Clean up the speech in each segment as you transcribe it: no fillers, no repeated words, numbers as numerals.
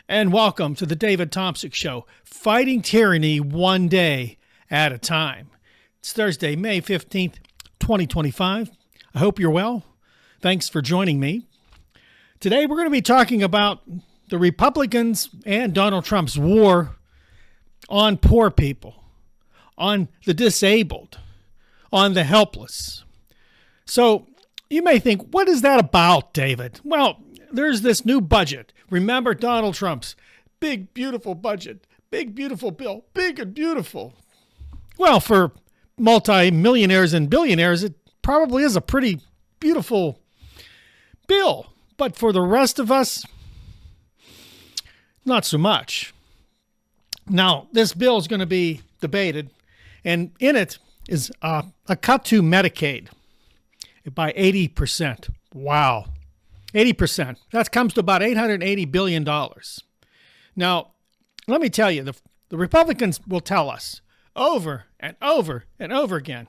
and welcome to the David Thompson Show, fighting tyranny one day at a time. It's Thursday, May 15th, 2025. I hope you're well. Thanks for joining me. Today we're going to be talking about the Republicans and Donald Trump's war on poor people, on the disabled, on the helpless. So you may think, what is that about, David? Well, there's this new budget. Remember Donald Trump's big, beautiful budget, big, beautiful bill, big and beautiful. Well, for multi-millionaires and billionaires, it probably is a pretty beautiful bill. But for the rest of us, not so much. Now, this bill is going to be debated, and in it is a cut to Medicaid by 80%. Wow. 80%. That comes to about $880 billion. Now, let me tell you, the Republicans will tell us over and over and over again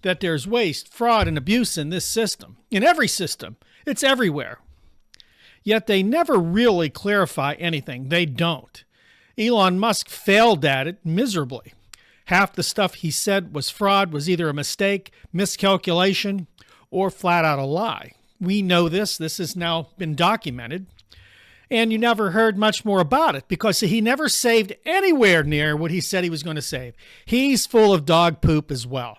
that there's waste, fraud, and abuse in this system. In every system. It's everywhere. Yet they never really clarify anything. They don't. Elon Musk failed at it miserably. Half the stuff he said was fraud was either a mistake, miscalculation, or flat out a lie. We know this. This has now been documented. And you never heard much more about it because he never saved anywhere near what he said he was going to save. He's full of dog poop as well.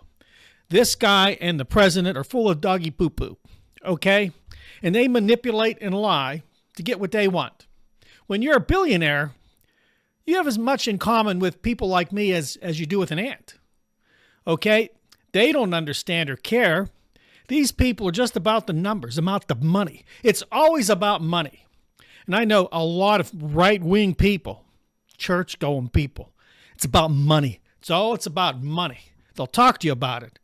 This guy and the president are full of doggy poo-poo, okay? And they manipulate and lie to get what they want. When you're a billionaire, you have as much in common with people like me as you do with an ant, okay? They don't understand or care. These people are just about the numbers, about the money. It's always about money. And I know a lot of right-wing people, church-going people, it's about money. It's about money. They'll talk to you about it,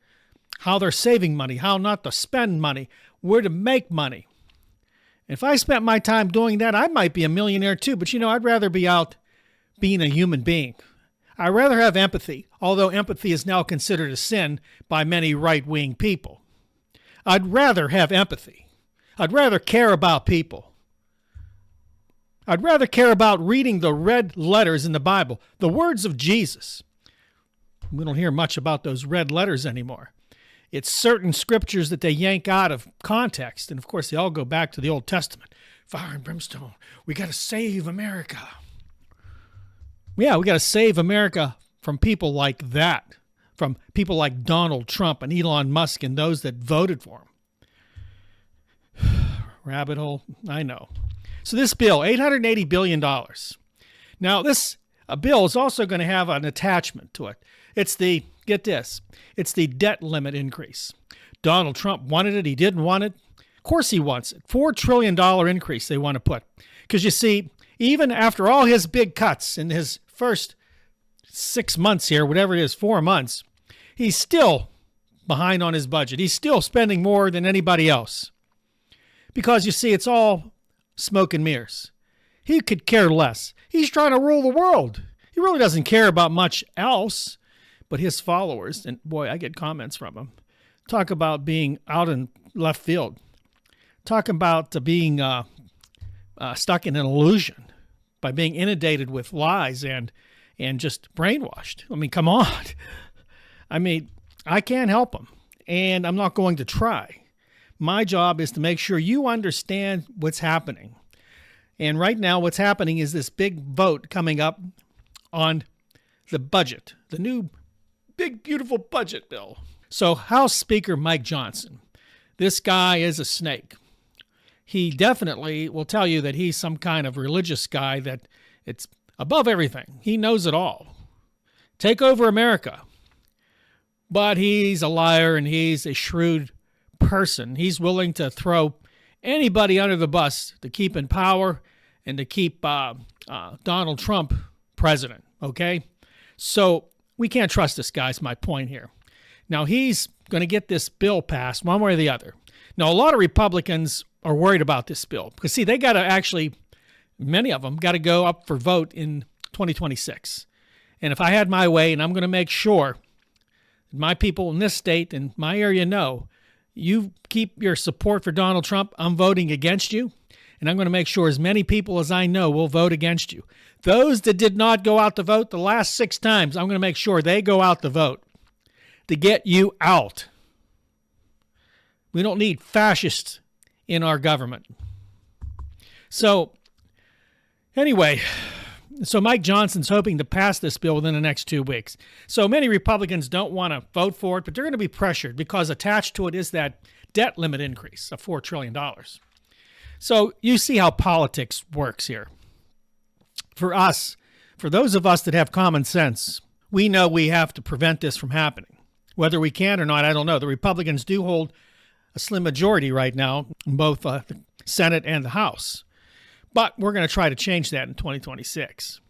how they're saving money, how not to spend money, where to make money. If I spent my time doing that, I might be a millionaire too. But, I'd rather be out being a human being. I'd rather have empathy, although empathy is now considered a sin by many right-wing people. I'd rather have empathy. I'd rather care about people. I'd rather care about reading the red letters in the Bible, the words of Jesus. We don't hear much about those red letters anymore. It's certain scriptures that they yank out of context. And of course, they all go back to the Old Testament. Fire and brimstone. We got to save America. Yeah, we got to save America from people like that. From people like Donald Trump and Elon Musk and those that voted for him. Rabbit hole, I know. So this bill, $880 billion. Now, this bill is also going to have an attachment to it. It's the, get this, it's the debt limit increase. Donald Trump wanted it. He didn't want it. Of course he wants it. $4 trillion increase they want to put. Because you see, even after all his big cuts in his first 6 months here, whatever it is, 4 months, he's still behind on his budget. He's still spending more than anybody else. Because you see, it's all smoke and mirrors. He could care less. He's trying to rule the world. He really doesn't care about much else. But his followers, and boy, I get comments from them, talk about being out in left field. Talk about being stuck in an illusion by being inundated with lies and just brainwashed. I mean, come on. I mean, I can't help them, and I'm not going to try. My job is to make sure you understand what's happening. And right now, what's happening is this big vote coming up on the budget, the new big, beautiful budget bill. So House Speaker Mike Johnson, this guy is a snake. He definitely will tell you that he's some kind of religious guy, that it's above everything. He knows it all. Take over America. But he's a liar and he's a shrewd person. He's willing to throw anybody under the bus to keep in power and to keep Donald Trump president, okay? So we can't trust this guy, is my point here. Now, he's going to get this bill passed one way or the other. Now, a lot of Republicans are worried about this bill because, see, they got to actually, many of them got to go up for vote in 2026. And if I had my way, and I'm going to make sure my people in this state and my area know, you keep your support for Donald Trump, I'm voting against you. And I'm going to make sure as many people as I know will vote against you. Those that did not go out to vote the last 6 times, I'm going to make sure they go out to vote to get you out. We don't need fascists in our government. So, anyway, Mike Johnson's hoping to pass this bill within the next 2 weeks. So many Republicans don't want to vote for it, but they're going to be pressured because attached to it is that debt limit increase of $4 trillion. So you see how politics works here. For us, for those of us that have common sense, we know we have to prevent this from happening. Whether we can or not, I don't know. The Republicans do hold a slim majority right now in both the Senate and the House. But we're going to try to change that in 2026.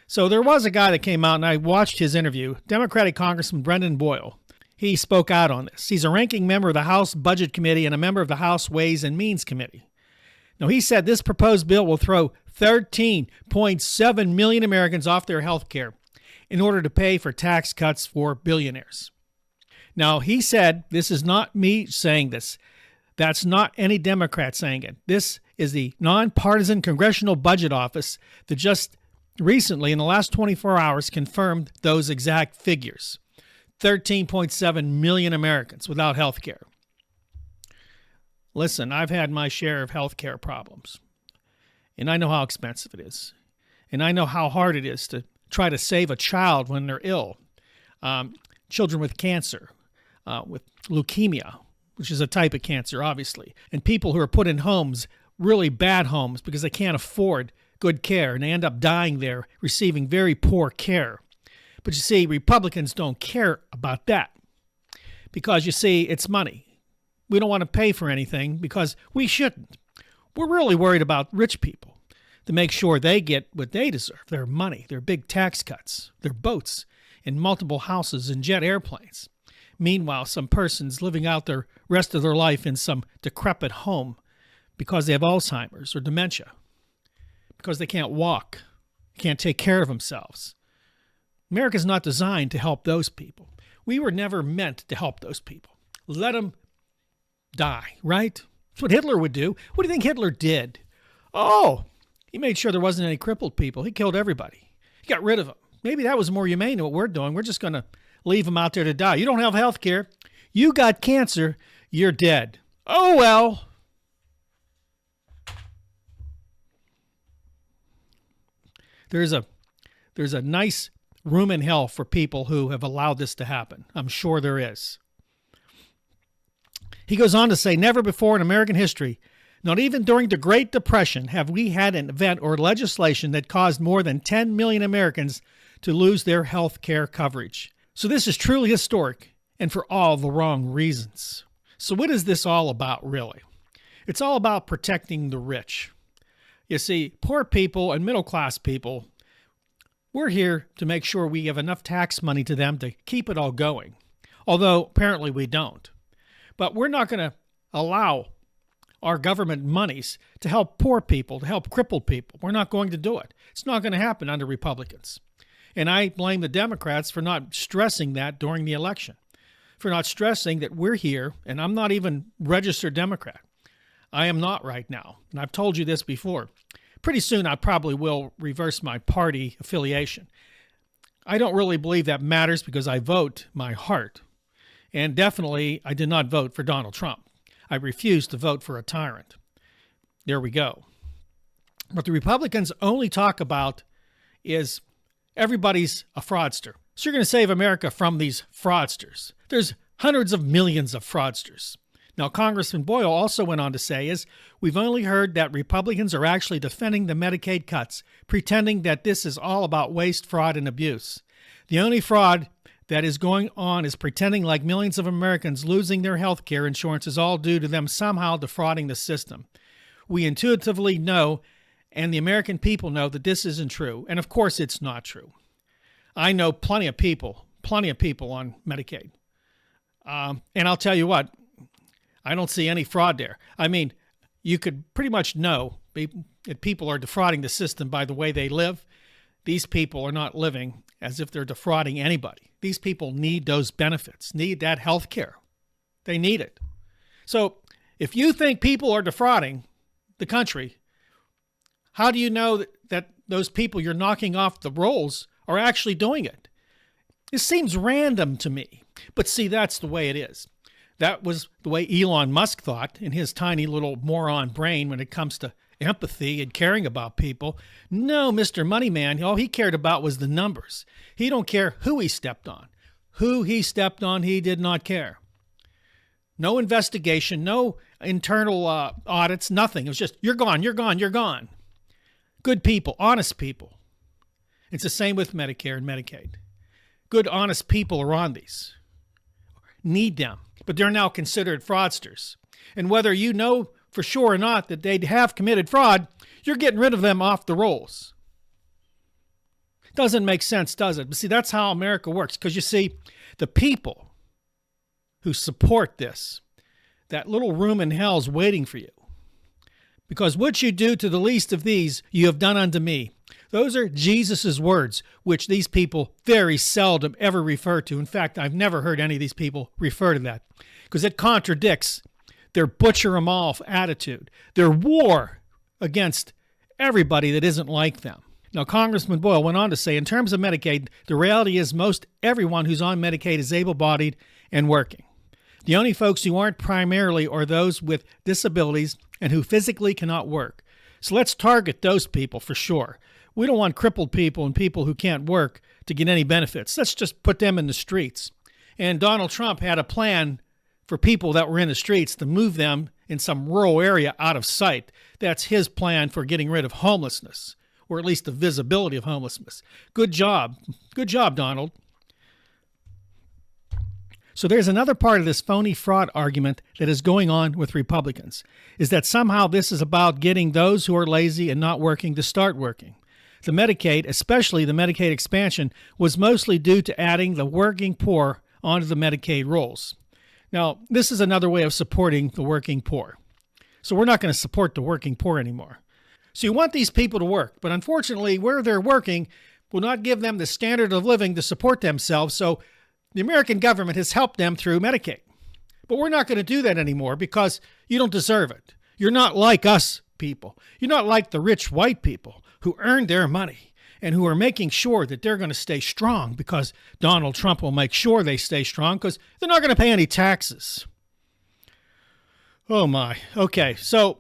So there was a guy that came out, and I watched his interview, Democratic Congressman Brendan Boyle. He spoke out on this. He's a ranking member of the House Budget Committee and a member of the House Ways and Means Committee. Now, he said this proposed bill will throw 13.7 million Americans off their health care in order to pay for tax cuts for billionaires. Now, he said, this is not me saying this. That's not any Democrat saying it. This is the nonpartisan Congressional Budget Office that just recently, in the last 24 hours, confirmed those exact figures. 13.7 million Americans without health care. Listen, I've had my share of health care problems, and I know how expensive it is, and I know how hard it is to try to save a child when they're ill. Children with cancer, with leukemia, which is a type of cancer, obviously, and people who are put in homes, really bad homes, because they can't afford good care, and they end up dying there, receiving very poor care. But you see, Republicans don't care about that because, you see, it's money. We don't want to pay for anything because we shouldn't. We're really worried about rich people to make sure they get what they deserve, their money, their big tax cuts, their boats, and multiple houses and jet airplanes. Meanwhile, some person's living out the rest of their life in some decrepit home because they have Alzheimer's or dementia, because they can't walk, can't take care of themselves. America's not designed to help those people. We were never meant to help those people. Let them die, right? That's what Hitler would do. What do you think Hitler did? Oh, he made sure there wasn't any crippled people. He killed everybody. He got rid of them. Maybe that was more humane than what we're doing. We're just going to leave them out there to die. You don't have health care. You got cancer. You're dead. Oh, well. There's a nice room in hell for people who have allowed this to happen. I'm sure there is. He goes on to say, never before in American history, not even during the Great Depression, have we had an event or legislation that caused more than 10 million Americans to lose their health care coverage. So this is truly historic, and for all the wrong reasons. So what is this all about, really? It's all about protecting the rich. You see, poor people and middle-class people, we're here to make sure we have enough tax money to them to keep it all going, although apparently we don't. But we're not going to allow our government monies to help poor people, to help crippled people. We're not going to do it. It's not going to happen under Republicans. And I blame the Democrats for not stressing that during the election, for not stressing that we're here, and I'm not even registered Democrat. I am not right now, and I've told you this before. Pretty soon I probably will reverse my party affiliation. I don't really believe that matters because I vote my heart. And definitely, I did not vote for Donald Trump. I refused to vote for a tyrant. There we go. What the Republicans only talk about is everybody's a fraudster. So you're going to save America from these fraudsters. There's hundreds of millions of fraudsters. Now, Congressman Boyle also went on to say we've only heard that Republicans are actually defending the Medicaid cuts, pretending that this is all about waste, fraud, and abuse. The only fraud that is going on is pretending like millions of Americans losing their health care insurance is all due to them somehow defrauding the system. We intuitively know, and the American people know, that this isn't true. And of course it's not true. I know plenty of people on Medicaid. And I'll tell you what, I don't see any fraud there. I mean, you could pretty much know that people are defrauding the system by the way they live. These people are not living as if they're defrauding anybody. These people need those benefits, need that health care. They need it. So if you think people are defrauding, the country, how do you know that those people you're knocking off the rolls are actually doing it? It seems random to me. But see, that's the way it is. That was the way Elon Musk thought in his tiny little moron brain when it comes to empathy and caring about people. No, Mr. Moneyman, all he cared about was the numbers. He don't care who he stepped on. Who he stepped on, he did not care. No investigation, no internal audits, nothing. It was just, you're gone, you're gone, you're gone. Good people, honest people. It's the same with Medicare and Medicaid. Good, honest people are on these. Need them, but they're now considered fraudsters. And whether you know for sure or not that they have committed fraud, you're getting rid of them off the rolls. Doesn't make sense, does it? But see, that's how America works. Because you see, the people who support this, that little room in hell is waiting for you. Because what you do to the least of these, you have done unto me. Those are Jesus' words, which these people very seldom ever refer to. In fact, I've never heard any of these people refer to that because it contradicts their butcher 'em all attitude, their war against everybody that isn't like them. Now, Congressman Boyle went on to say, in terms of Medicaid, the reality is most everyone who's on Medicaid is able-bodied and working. The only folks who aren't primarily are those with disabilities and who physically cannot work. So let's target those people for sure. We don't want crippled people and people who can't work to get any benefits. Let's just put them in the streets. And Donald Trump had a plan for people that were in the streets to move them in some rural area out of sight. That's his plan for getting rid of homelessness, or at least the visibility of homelessness. Good job. Good job, Donald. So there's another part of this phony fraud argument that is going on with Republicans, is that somehow this is about getting those who are lazy and not working to start working. The Medicaid, especially the Medicaid expansion, was mostly due to adding the working poor onto the Medicaid rolls. Now, this is another way of supporting the working poor. So we're not going to support the working poor anymore. So you want these people to work, but unfortunately, where they're working will not give them the standard of living to support themselves, so the American government has helped them through Medicaid. But we're not going to do that anymore because you don't deserve it. You're not like us people. You're not like the rich white people who earned their money and who are making sure that they're going to stay strong because Donald Trump will make sure they stay strong because they're not going to pay any taxes. Oh my. Okay, so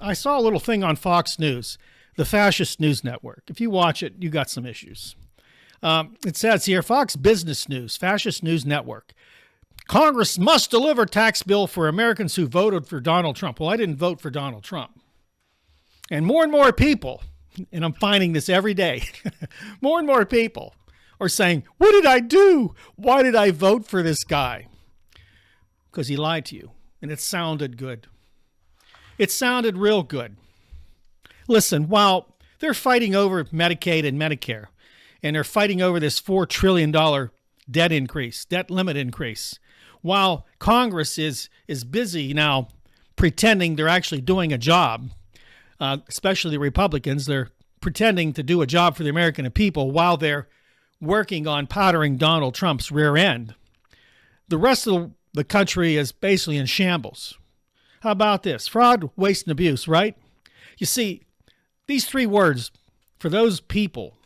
I saw a little thing on Fox News, the fascist news network. If you watch it, you got some issues. It says here, Fox Business News, fascist news network. Congress must deliver tax bill for Americans who voted for Donald Trump. Well, I didn't vote for Donald Trump. And more people, and I'm finding this every day, more and more people are saying, what did I do? Why did I vote for this guy? Because he lied to you, and it sounded good. It sounded real good. Listen, while they're fighting over Medicaid and Medicare, and they're fighting over this $4 trillion debt limit increase, while Congress is busy now pretending they're actually doing a job, especially the Republicans, they're pretending to do a job for the American people while they're working on powdering Donald Trump's rear end. The rest of the country is basically in shambles. How about this? Fraud, waste, and abuse, right? You see, these three words, for those people,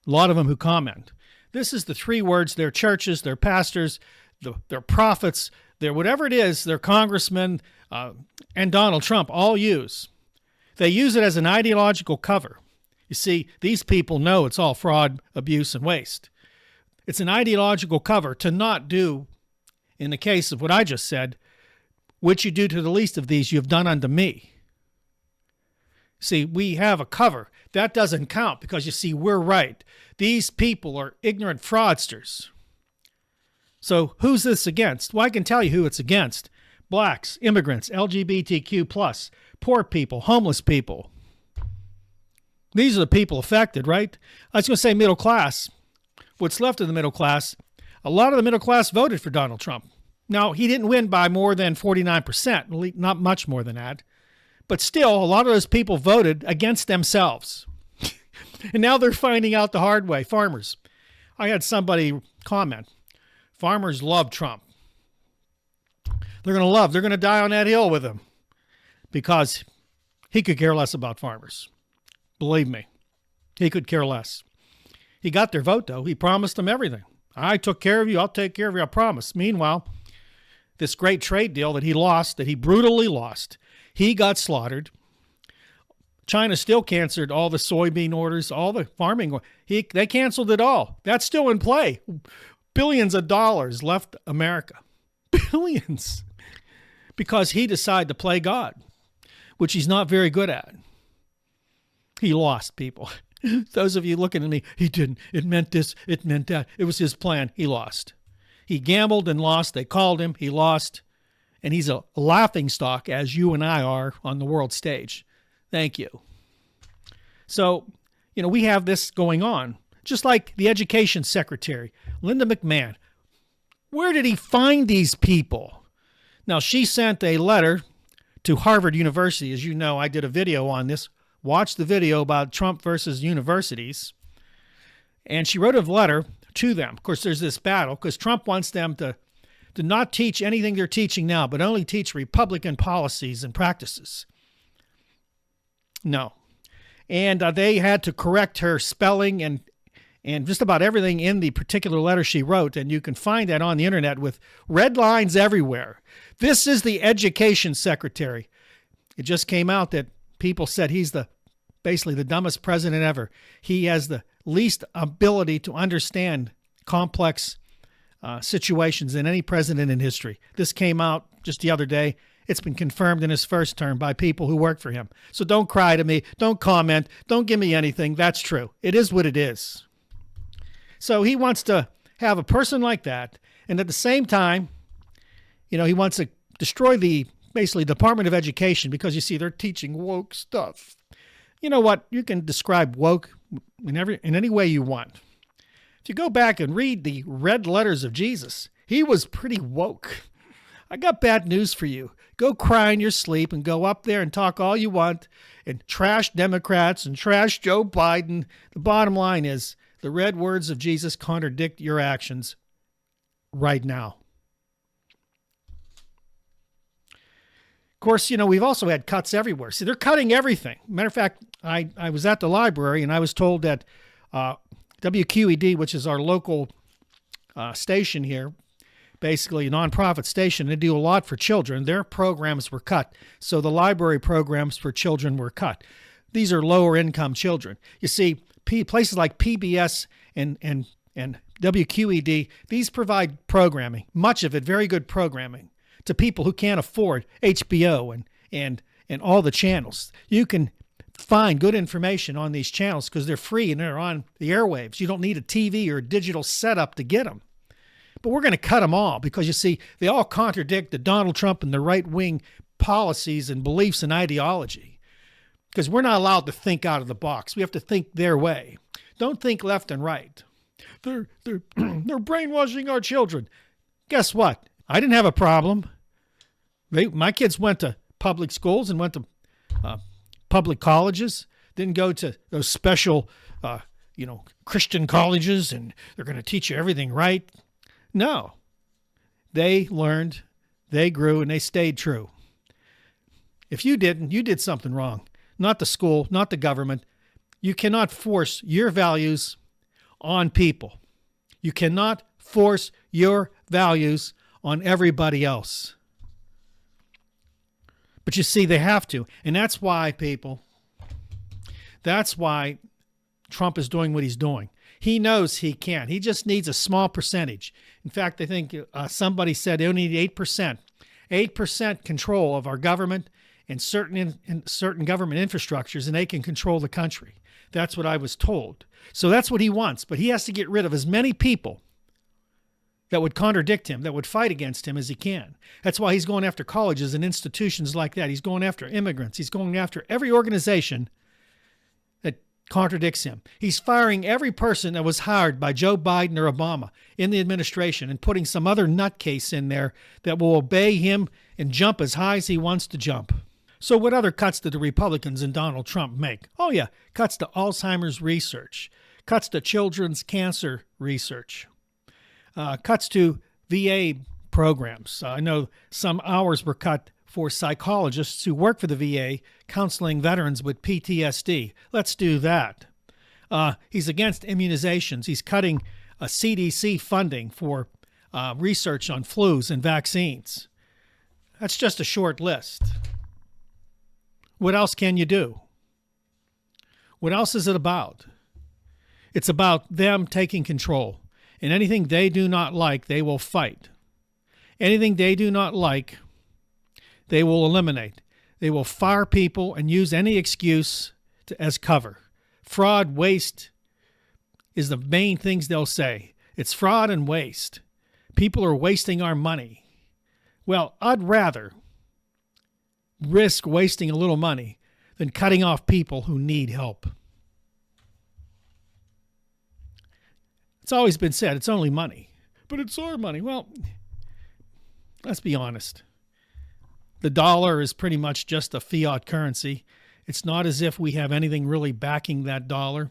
a lot of them who comment, this is the three words their churches, their pastors, their prophets, their whatever it is, their congressmen, and Donald Trump all use. They use it as an ideological cover. You see, these people know it's all fraud, abuse, and waste. It's an ideological cover to not do, in the case of what I just said, which you do to the least of these, you have done unto me. See, we have a cover. That doesn't count because, you see, we're right. These people are ignorant fraudsters. So who's this against? Well, I can tell you who it's against. Blacks, immigrants, LGBTQ+, poor people, homeless people. These are the people affected, right? I was going to say middle class. What's left of the middle class, a lot of the middle class voted for Donald Trump. Now, he didn't win by more than 49%, not much more than that. But still, a lot of those people voted against themselves. And now they're finding out the hard way. Farmers. I had somebody comment, farmers love Trump. They're going to die on that hill with him. because he could care less about farmers. Believe me, he could care less. He got their vote, though. He promised them everything. I took care of you. I'll take care of you. I promise. Meanwhile, this great trade deal that he lost, that he brutally lost, he got slaughtered. China still canceled all the soybean orders, all the farming. They canceled it all. That's still in play. Billions of dollars left America. Billions. Because he decided to play God, which he's not very good at. He lost, people. Those of you looking at me, he didn't. It meant this. It meant that. It was his plan. He lost. He gambled and lost. They called him. He lost. And he's a laughingstock, as you and I are on the world stage. Thank you. So, we have this going on. Just like the education secretary, Linda McMahon. Where did he find these people? Now, she sent a letter to Harvard University. As you know, I did a video on this. Watch the video about Trump versus universities. And she wrote a letter to them. Of course, there's this battle because Trump wants them to not teach anything they're teaching now, but only teach Republican policies and practices. No. And they had to correct her spelling and just about everything in the particular letter she wrote. And you can find that on the internet with red lines everywhere. This is the education secretary. It just came out that people said he's basically the dumbest president ever. He has the least ability to understand complex situations than any president in history. This came out just the other day. It's been confirmed in his first term by people who work for him. So don't cry to me. Don't comment. Don't give me anything. That's true. It is what it is. So he wants to have a person like that. And at the same time, he wants to destroy the basically Department of Education because, you see, they're teaching woke stuff. You know what? You can describe woke in any way you want. If you go back and read the red letters of Jesus, he was pretty woke. I got bad news for you. Go cry in your sleep and go up there and talk all you want and trash Democrats and trash Joe Biden. The bottom line is the red words of Jesus contradict your actions right now. Of course, we've also had cuts everywhere. See, they're cutting everything. Matter of fact, I was at the library and I was told that WQED, which is our local station here, basically a nonprofit station, they do a lot for children. Their programs were cut. So the library programs for children were cut. These are lower income children. You see, places like PBS and WQED, these provide programming, much of it very good programming, to people who can't afford HBO and all the channels. You can find good information on these channels because they're free and they're on the airwaves. You don't need a TV or a digital setup to get them. But we're going to cut them all because, you see, they all contradict the Donald Trump and the right-wing policies and beliefs and ideology. Because we're not allowed to think out of the box. We have to think their way. Don't think left and right. They're brainwashing our children. Guess what? I didn't have a problem. My kids went to public schools and went to public colleges. Didn't go to those special, Christian colleges and they're going to teach you everything right. No. They learned, they grew, and they stayed true. If you didn't, you did something wrong. Not the school, not the government. You cannot force your values on people. You cannot force your values on everybody else. But you see, they have to. And that's why, people, that's why Trump is doing what he's doing. He knows he can. He just needs a small percentage. In fact, I think somebody said they only need 8%. 8% control of our government and certain government infrastructures, and they can control the country. That's what I was told. So that's what he wants. But he has to get rid of as many people that would contradict him, that would fight against him as he can. That's why he's going after colleges and institutions like that. He's going after immigrants. He's going after every organization that contradicts him. He's firing every person that was hired by Joe Biden or Obama in the administration and putting some other nutcase in there that will obey him and jump as high as he wants to jump. So what other cuts did the Republicans and Donald Trump make? Oh yeah, cuts to Alzheimer's research, cuts to children's cancer research, cuts to VA programs. I know some hours were cut for psychologists who work for the VA counseling veterans with PTSD. Let's do that. He's against immunizations. He's cutting CDC funding for research on flus and vaccines. That's just a short list. What else can you do? What else is it about? It's about them taking control. And anything they do not like, they will fight. Anything they do not like, they will eliminate. They will fire people and use any excuse as cover. Fraud, waste is the main things they'll say. It's fraud and waste. People are wasting our money. Well, I'd rather risk wasting a little money than cutting off people who need help. It's always been said, it's only money. But it's our money. Well, let's be honest. The dollar is pretty much just a fiat currency. It's not as if we have anything really backing that dollar.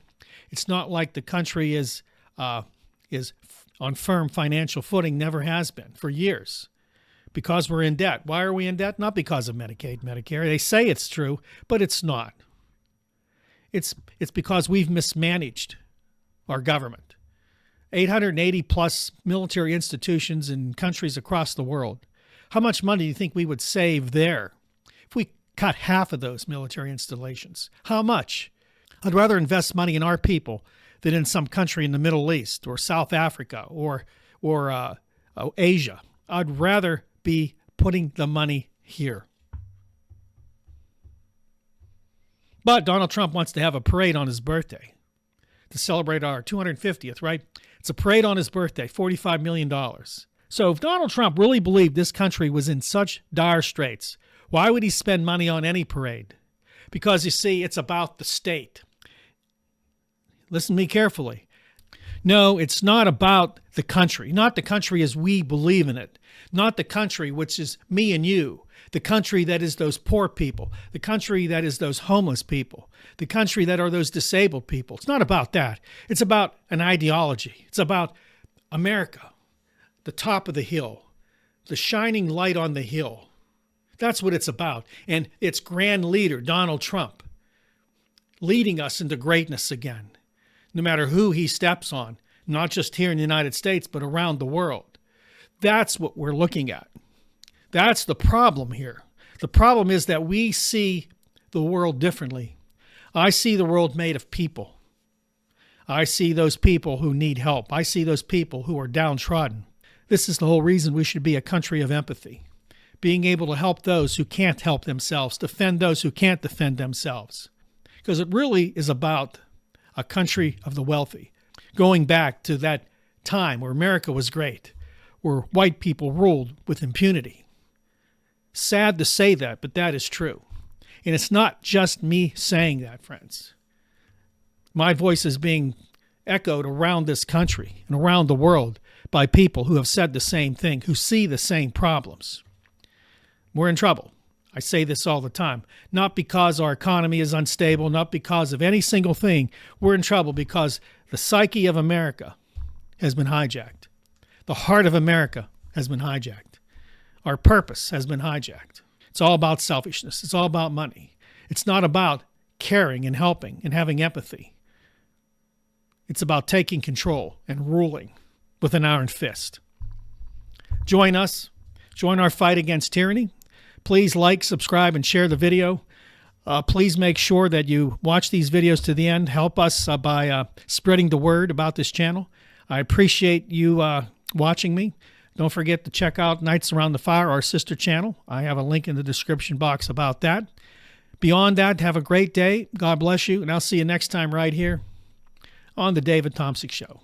It's not like the country is on firm financial footing, never has been for years. Because we're in debt. Why are we in debt? Not because of Medicaid, Medicare. They say it's true, but it's not. It's because we've mismanaged our government. 880 plus military institutions in countries across the world. How much money do you think we would save there if we cut half of those military installations? How much? I'd rather invest money in our people than in some country in the Middle East or South Africa or Asia. I'd rather be putting the money here. But Donald Trump wants to have a parade on his birthday to celebrate our 250th, right? It's a parade on his birthday, $45 million. So if Donald Trump really believed this country was in such dire straits, why would he spend money on any parade? Because you see, it's about the state. Listen to me carefully. No, it's not about the country. Not the country as we believe in it. Not the country which is me and you. The country that is those poor people. The country that is those homeless people. The country that are those disabled people. It's not about that. It's about an ideology. It's about America, the top of the hill, the shining light on the hill. That's what it's about. And its grand leader, Donald Trump, leading us into greatness again. No matter who he steps on, not just here in the United States, but around the world. That's what we're looking at. That's the problem here. The problem is that we see the world differently. I see the world made of people. I see those people who need help. I see those people who are downtrodden. This is the whole reason we should be a country of empathy. Being able to help those who can't help themselves, defend those who can't defend themselves. Because it really is about a country of the wealthy. Going back to that time where America was great, where white people ruled with impunity. Sad to say that, but that is true. And it's not just me saying that, friends. My voice is being echoed around this country and around the world by people who have said the same thing, who see the same problems. We're in trouble. I say this all the time. Not because our economy is unstable, not because of any single thing. We're in trouble because the psyche of America has been hijacked. The heart of America has been hijacked. Our purpose has been hijacked. It's all about selfishness. It's all about money. It's not about caring and helping and having empathy. It's about taking control and ruling with an iron fist. Join us. Join our fight against tyranny. Please like, subscribe, and share the video. Please make sure that you watch these videos to the end. Help us by spreading the word about this channel. I appreciate you watching me. Don't forget to check out Nights Around the Fire, our sister channel. I have a link in the description box about that. Beyond that, have a great day. God bless you, and I'll see you next time right here on The David Tomsic Show.